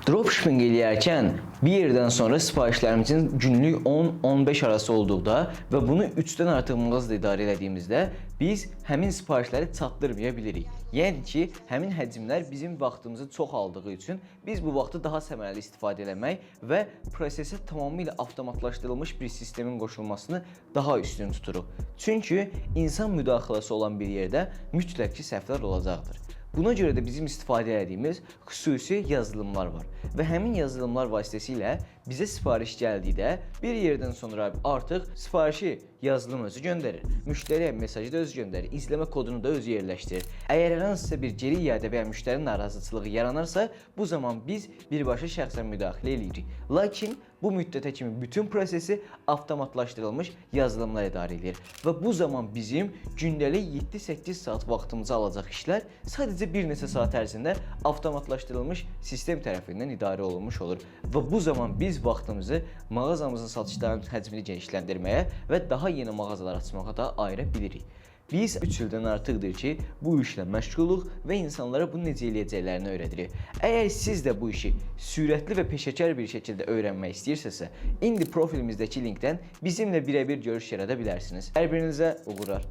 Dropshipping eləyərkən bir yerdən sonra sifarişlərimizin günlük 10-15 arası olduqda və bunu 3-dən artıq mağazada idarə elədiyimizdə biz həmin sifarişləri çatdırmaya bilirik. Yəni ki, həmin həcmlər bizim vaxtımızı çox aldığı üçün biz bu vaxtı daha səmərəli istifadə eləmək və prosesə tamamilə avtomatlaşdırılmış bir sistemin qoşulmasını daha üstün tuturuq. Çünki insan müdaxiləsi olan bir yerdə mütləq ki, səhvlər olacaqdır. Buna görə də bizim istifadə etdiyimiz xüsusi yazılımlar var və həmin yazılımlar vasitəsilə bizə sifariş gəldikdə bir yerdən sonra artıq sifarişi yazılım özü göndərir, müştəriyə mesajı da özü göndərir, izləmə kodunu da özü yerləşdirir. Əgər hər hansısa bir geri iade və ya müştəri narazıçılığı yaranarsa, bu zaman biz birbaşa şəxsən müdaxilə edirik. Lakin bu müddətə kimi bütün prosesi avtomatlaşdırılmış yazılımlar idarə edir və bu zaman bizim gündəlik 7-8 saat vaxtımızı alacaq işlər sadəcə bir neçə saat ərzində avtomatlaşdırılmış sistem tərəfindən idarə olunmuş olur və bu zaman biz vaxtımızı mağazamızın satışlarının həcmini genişləndirməyə və daha yeni mağazalar açmağa da ayıra bilirik. Biz 3 ildən artıqdır ki, bu işlə məşğuluq və insanlara bunu necə eləyəcəklərini öyrədirik. Əgər siz də bu işi sürətli və peşəkar bir şəkildə öyrənmək istəyirsənsə, indi profilimizdəki linkdən bizimlə birəbir görüş yarada bilərsiniz. Hər birinizə uğurlar.